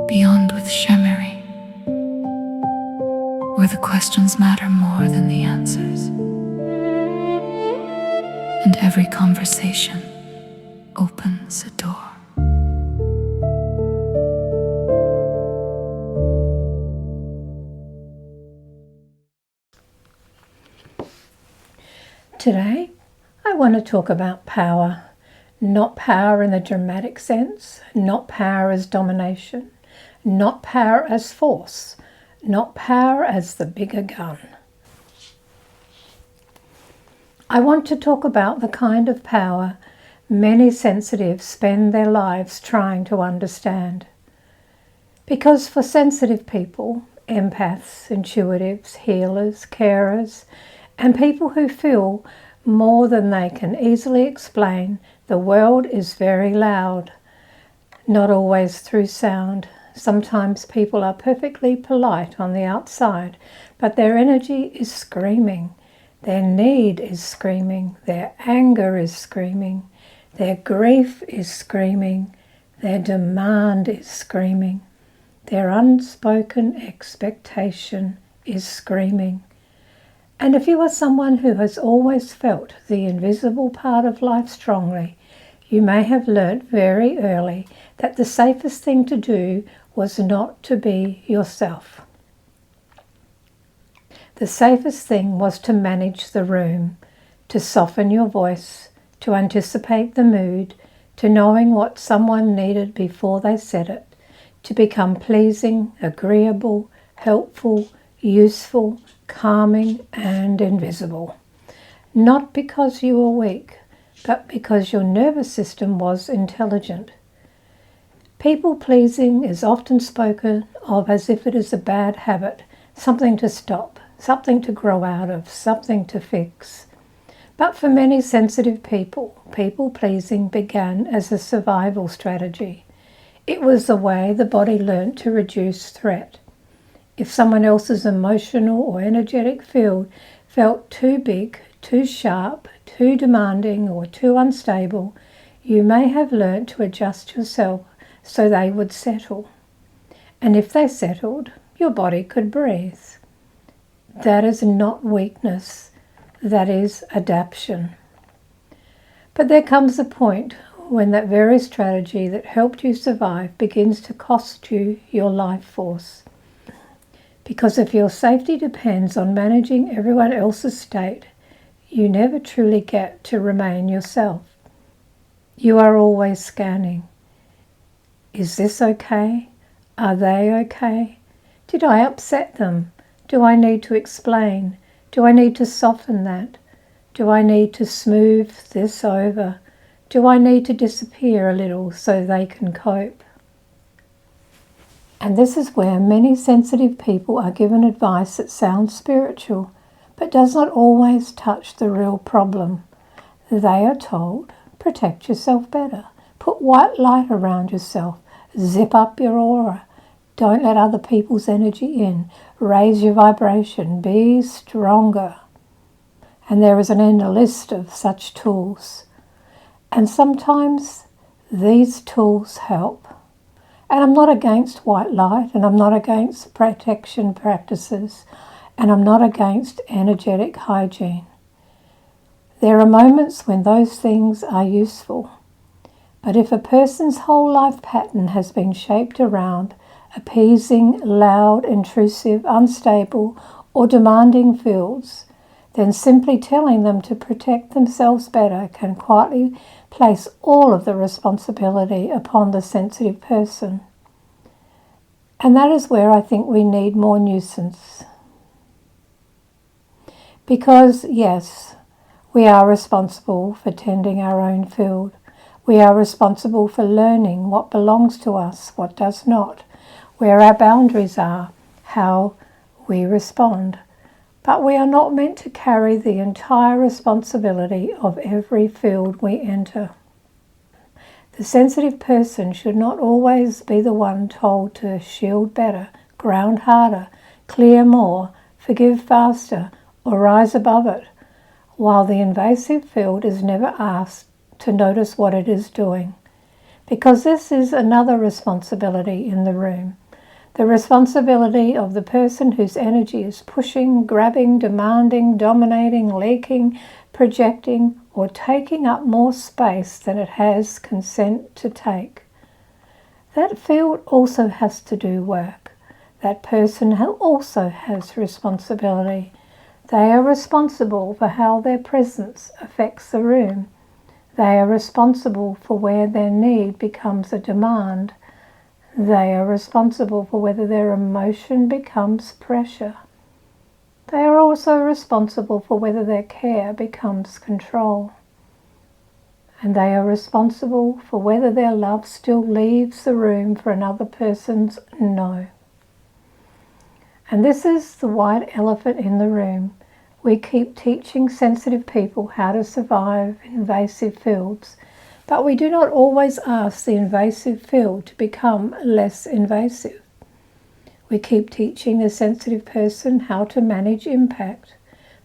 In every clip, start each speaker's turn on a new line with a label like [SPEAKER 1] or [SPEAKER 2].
[SPEAKER 1] beyond with Shamarie, where the questions matter more than the answers, and every conversation opens a door.
[SPEAKER 2] Today, I want to talk about power. Not power in the dramatic sense, not power as domination, not power as force, not power as the bigger gun. I want to talk about the kind of power many sensitives spend their lives trying to understand. Because for sensitive people, empaths, intuitives, healers, carers, and people who feel more than they can easily explain, the world is very loud, not always through sound. Sometimes people are perfectly polite on the outside, but their energy is screaming. Their need is screaming. Their anger is screaming. Their grief is screaming. Their demand is screaming. Their unspoken expectation is screaming. And if you are someone who has always felt the invisible part of life strongly, you may have learnt very early that the safest thing to do was not to be yourself. The safest thing was to manage the room, to soften your voice, to anticipate the mood, to knowing what someone needed before they said it, to become pleasing, agreeable, helpful, useful, calming and invisible. Not because you were weak, but because your nervous system was intelligent. People-pleasing is often spoken of as if it is a bad habit, something to stop, something to grow out of, something to fix. But for many sensitive people, people-pleasing began as a survival strategy. It was the way the body learnt to reduce threat. If someone else's emotional or energetic field felt too big, too sharp, too demanding, or too unstable, you may have learnt to adjust yourself so they would settle. And if they settled, your body could breathe. That is not weakness, that is adaptation. But there comes a point when that very strategy that helped you survive begins to cost you your life force. Because if your safety depends on managing everyone else's state, you never truly get to remain yourself. You are always scanning. Is this okay? Are they okay? Did I upset them? Do I need to explain? Do I need to soften that? Do I need to smooth this over? Do I need to disappear a little so they can cope? And this is where many sensitive people are given advice that sounds spiritual, but does not always touch the real problem. They are told, protect yourself better, put white light around yourself, zip up your aura, don't let other people's energy in, raise your vibration, be stronger. And there is an endless list of such tools. And sometimes these tools help. And I'm not against white light, and I'm not against protection practices, and I'm not against energetic hygiene. There are moments when those things are useful. But if a person's whole life pattern has been shaped around appeasing, loud, intrusive, unstable, or demanding fields, then simply telling them to protect themselves better can quietly place all of the responsibility upon the sensitive person. And that is where I think we need more nuisance. Because, yes, we are responsible for tending our own field. We are responsible for learning what belongs to us, what does not, where our boundaries are, how we respond. But we are not meant to carry the entire responsibility of every field we enter. The sensitive person should not always be the one told to shield better, ground harder, clear more, forgive faster, or rise above it, while the invasive field is never asked to notice what it is doing. because this is another responsibility in the room. The responsibility of the person whose energy is pushing, grabbing, demanding, dominating, leaking, projecting, or taking up more space than it has consent to take. That field also has to do work. That person also has responsibility. They are responsible for how their presence affects the room. They are responsible for where their need becomes a demand. They are responsible for whether their emotion becomes pressure. They are also responsible for whether their care becomes control. And they are responsible for whether their love still leaves the room for another person's no. And this is the white elephant in the room. We keep teaching sensitive people how to survive invasive fields, but we do not always ask the invasive field to become less invasive. We keep teaching the sensitive person how to manage impact,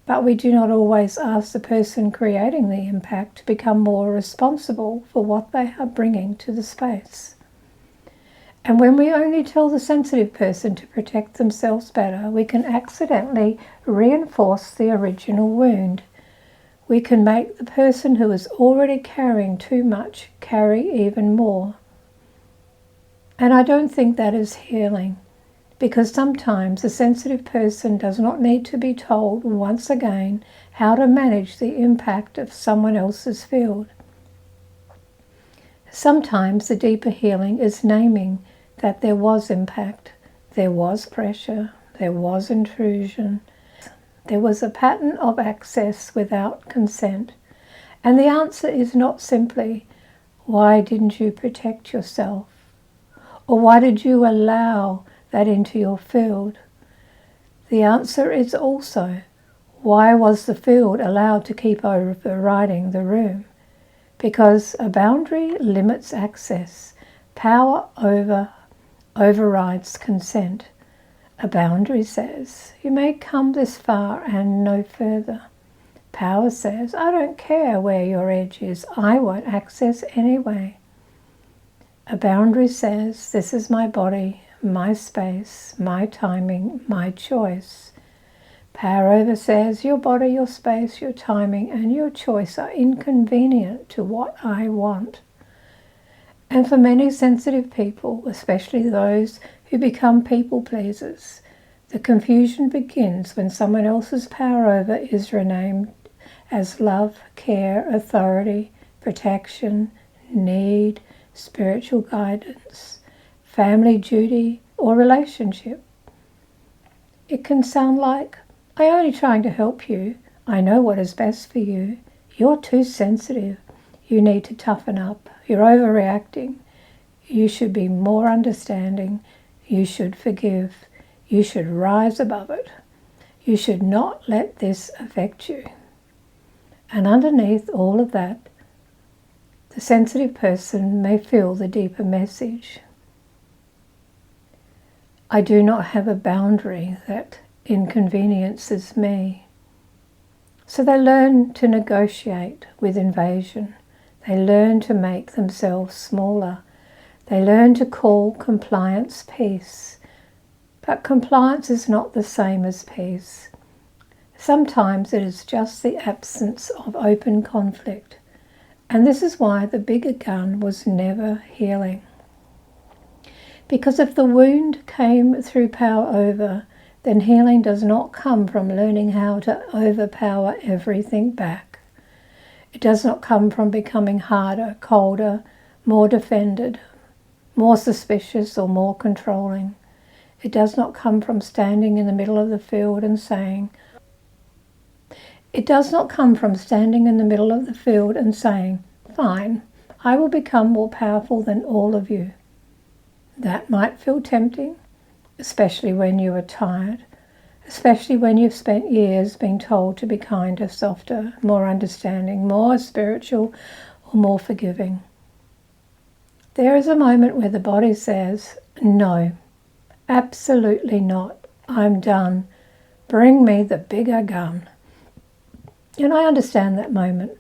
[SPEAKER 2] but we do not always ask the person creating the impact to become more responsible for what they are bringing to the space. And when we only tell the sensitive person to protect themselves better, we can accidentally reinforce the original wound. We can make the person who is already carrying too much carry even more. And I don't think that is healing, because sometimes the sensitive person does not need to be told once again how to manage the impact of someone else's field. Sometimes the deeper healing is naming that there was impact, there was pressure, there was intrusion, there was a pattern of access without consent. And the answer is not simply, why didn't you protect yourself? Or why did you allow that into your field? The answer is also, why was the field allowed to keep overriding the room? Because a boundary limits access. Power overrides consent. A boundary says, you may come this far and no further. Power says, I don't care where your edge is, I won't access anyway. A boundary says, this is my body, my space, my timing, my choice. Power over says, your body, your space, your timing, and your choice are inconvenient to what I want. And for many sensitive people, especially those who become people pleasers, the confusion begins when someone else's power over is renamed as love, care, authority, protection, need, spiritual guidance, family duty, or relationship. It can sound like, I'm only trying to help you. I know what is best for you. You're too sensitive. You need to toughen up. You're overreacting. You should be more understanding. You should forgive. You should rise above it. You should not let this affect you. And underneath all of that, the sensitive person may feel the deeper message. I do not have a boundary that inconveniences me. So they learn to negotiate with invasion. They learn to make themselves smaller. They learn to call compliance peace. But compliance is not the same as peace. Sometimes it is just the absence of open conflict. And this is why the bigger gun was never healing. Because if the wound came through power over, then healing does not come from learning how to overpower everything back. It does not come from becoming harder, colder, more defended, more suspicious, or more controlling. It does not come from standing in the middle of the field and saying, fine, I will become more powerful than all of you. That might feel tempting, especially when you are tired, especially when you've spent years being told to be kinder, softer, more understanding, more spiritual, or more forgiving. There is a moment where the body says, no, absolutely not, I'm done, bring me the bigger gun. And I understand that moment.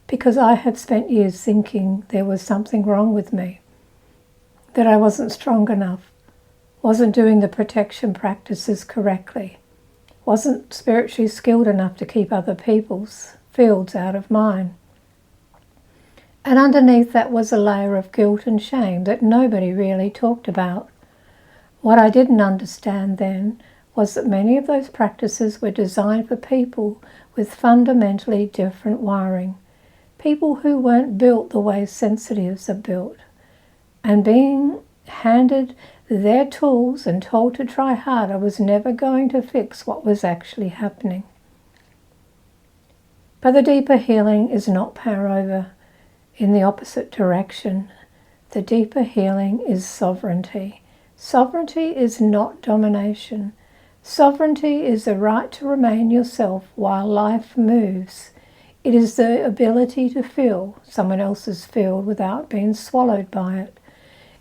[SPEAKER 2] because I had spent years thinking there was something wrong with me, that I wasn't strong enough, wasn't doing the protection practices correctly, wasn't spiritually skilled enough to keep other people's fields out of mine. And underneath that was a layer of guilt and shame that nobody really talked about. What I didn't understand then was that many of those practices were designed for people with fundamentally different wiring, people who weren't built the way sensitives are built. And being handed their tools and told to try harder was never going to fix what was actually happening. But the deeper healing is not power over in the opposite direction. The deeper healing is sovereignty. Sovereignty is not domination. Sovereignty is the right to remain yourself while life moves. It is the ability to fill someone else's field without being swallowed by it.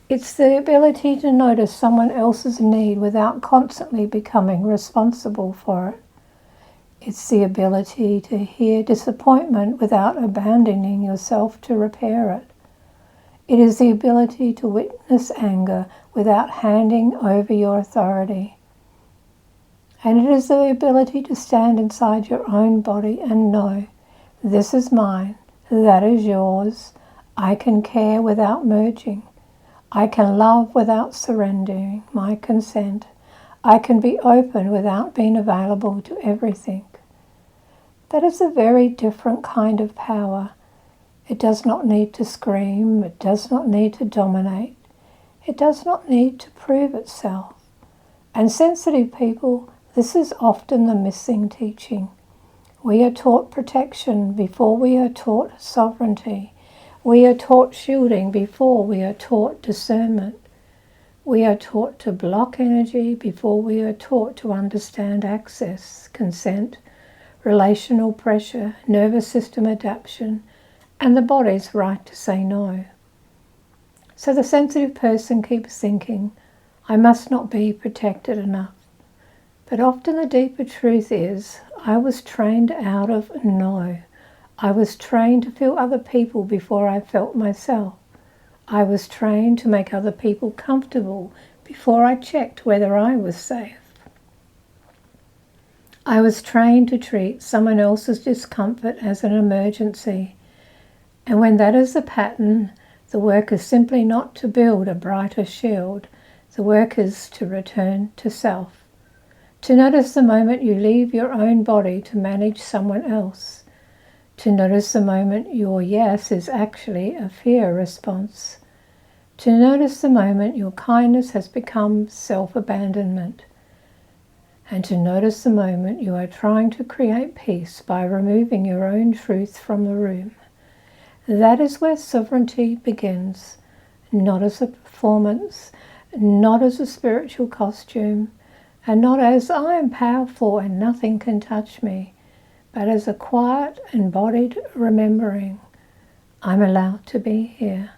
[SPEAKER 2] It's the ability to notice someone else's need without constantly becoming responsible for it. It's the ability to hear disappointment without abandoning yourself to repair it. It is the ability to witness anger without handing over your authority. And it is the ability to stand inside your own body and know, this is mine, that is yours. I can care without merging. I can love without surrendering my consent. I can be open without being available to everything. That is a very different kind of power. It does not need to scream. It does not need to dominate. It does not need to prove itself. And sensitive people, this is often the missing teaching. We are taught protection before we are taught sovereignty. We are taught shielding before we are taught discernment. We are taught to block energy before we are taught to understand access, consent, relational pressure, nervous system adaptation, and the body's right to say no. So the sensitive person keeps thinking, I must not be protected enough. But often the deeper truth is, I was trained out of no. I was trained to feel other people before I felt myself. I was trained to make other people comfortable before I checked whether I was safe. I was trained to treat someone else's discomfort as an emergency. And when that is the pattern, the work is simply not to build a brighter shield. The work is to return to self. To notice the moment you leave your own body to manage someone else. To notice the moment your yes is actually a fear response. To notice the moment your kindness has become self-abandonment. And to notice the moment you are trying to create peace by removing your own truth from the room. That is where sovereignty begins, not as a performance, not as a spiritual costume, and not as I am powerful and nothing can touch me, but as a quiet, embodied remembering. I'm allowed to be here.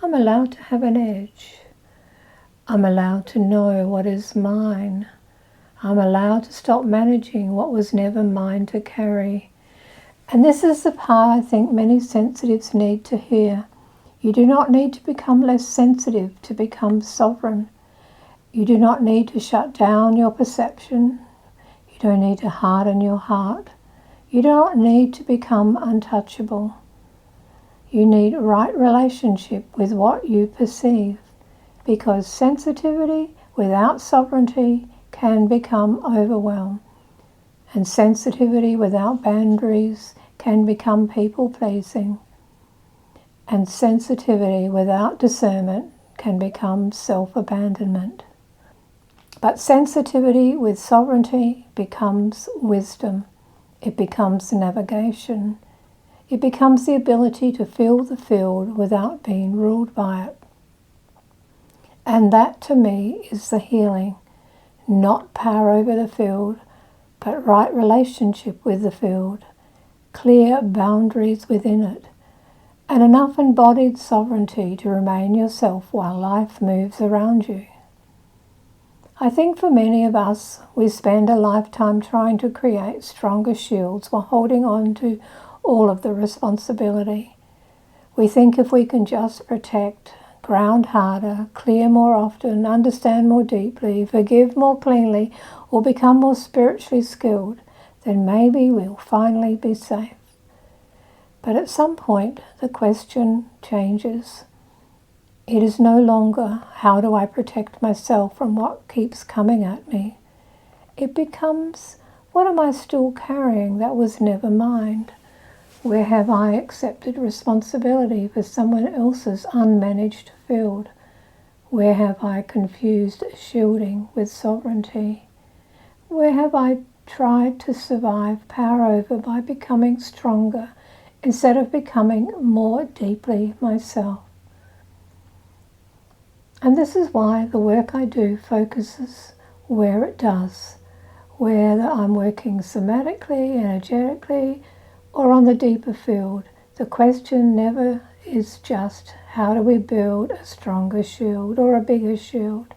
[SPEAKER 2] I'm allowed to have an edge. I'm allowed to know what is mine. I'm allowed to stop managing what was never mine to carry. And this is the part I think many sensitives need to hear. You do not need to become less sensitive to become sovereign. You do not need to shut down your perception. You don't need to harden your heart. You do not need to become untouchable. You need right relationship with what you perceive, because sensitivity without sovereignty can become overwhelm, and sensitivity without boundaries can become people-pleasing, and sensitivity without discernment can become self-abandonment. But sensitivity with sovereignty becomes wisdom. It becomes navigation. It becomes the ability to feel the field without being ruled by it. And that to me is the healing. Not power over the field, but right relationship with the field, clear boundaries within it, and enough embodied sovereignty to remain yourself while life moves around you. I think for many of us, we spend a lifetime trying to create stronger shields while holding on to all of the responsibility. We think if we can just protect, ground harder, clear more often, understand more deeply, forgive more cleanly, or become more spiritually skilled, then maybe we'll finally be safe. But at some point, the question changes. It is no longer, how do I protect myself from what keeps coming at me? It becomes, what am I still carrying that was never mine? Where have I accepted responsibility for someone else's unmanaged field? Where have I confused shielding with sovereignty? Where have I tried to survive power over by becoming stronger instead of becoming more deeply myself? And this is why the work I do focuses where it does, whether I'm working somatically, energetically, or on the deeper field. The question never is just how do we build a stronger shield or a bigger shield.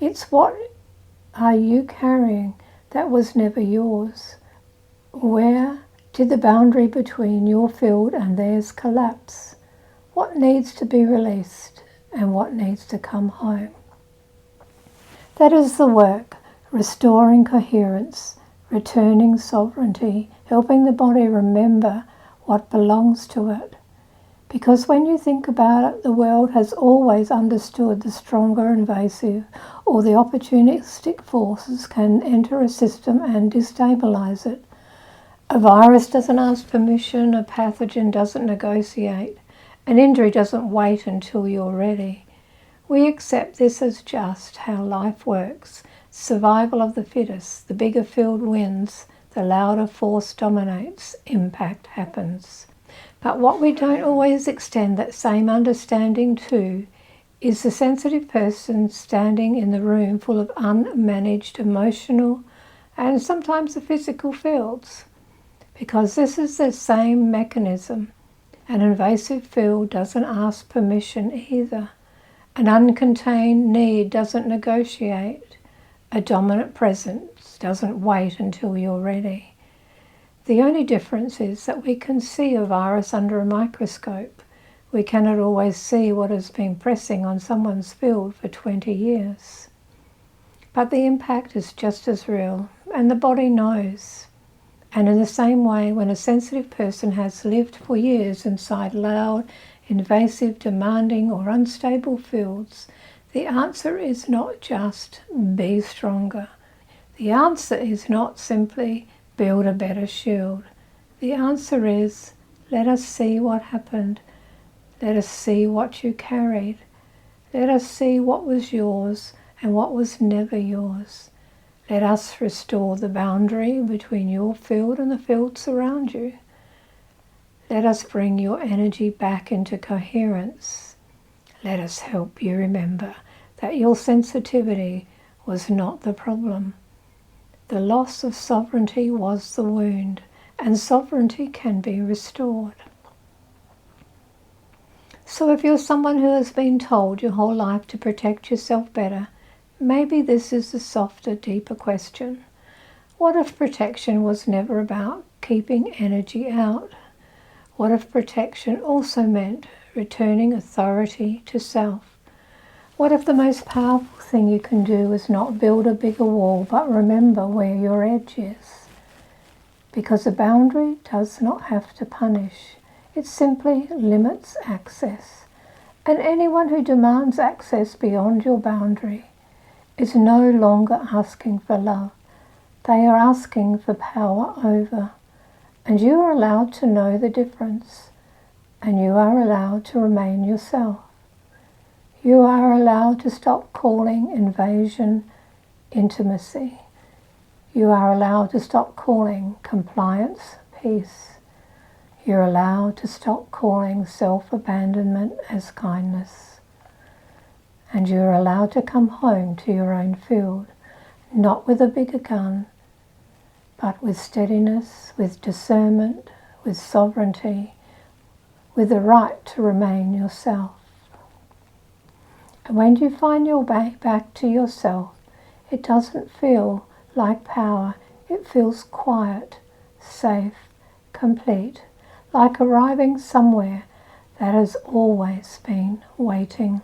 [SPEAKER 2] It's what are you carrying that was never yours? Where did the boundary between your field and theirs collapse? What needs to be released and what needs to come home? That is the work, restoring coherence, returning sovereignty, helping the body remember what belongs to it. Because when you think about it, the world has always understood the stronger invasive or the opportunistic forces can enter a system and destabilize it. A virus doesn't ask permission, a pathogen doesn't negotiate, an injury doesn't wait until you're ready. We accept this as just how life works. Survival of the fittest, the bigger field wins, the louder force dominates, impact happens. But what we don't always extend that same understanding to is the sensitive person standing in the room full of unmanaged emotional and sometimes the physical fields. Because this is the same mechanism. An invasive field doesn't ask permission either. An uncontained need doesn't negotiate. A dominant presence doesn't wait until you're ready. The only difference is that we can see a virus under a microscope. We cannot always see what has been pressing on someone's field for 20 years. But the impact is just as real, and the body knows. And in the same way, when a sensitive person has lived for years inside loud, invasive, demanding, or unstable fields, the answer is not just be stronger. The answer is not simply build a better shield. The answer is let us see what happened. Let us see what you carried. Let us see what was yours and what was never yours. Let us restore the boundary between your field and the fields around you. Let us bring your energy back into coherence. Let us help you remember that your sensitivity was not the problem. The loss of sovereignty was the wound, and sovereignty can be restored. So if you're someone who has been told your whole life to protect yourself better, maybe this is the softer, deeper question. What if protection was never about keeping energy out? What if protection also meant returning authority to self? What if the most powerful thing you can do is not build a bigger wall, but remember where your edge is? Because a boundary does not have to punish. It simply limits access. And anyone who demands access beyond your boundary is no longer asking for love. They are asking for power over. And you are allowed to know the difference. And you are allowed to remain yourself. You are allowed to stop calling invasion intimacy. You are allowed to stop calling compliance peace. You're allowed to stop calling self-abandonment as kindness. And you're allowed to come home to your own field, not with a bigger gun, but with steadiness, with discernment, with sovereignty, with the right to remain yourself. And when you find your way back to yourself, it doesn't feel like power. It feels quiet, safe, complete, like arriving somewhere that has always been waiting.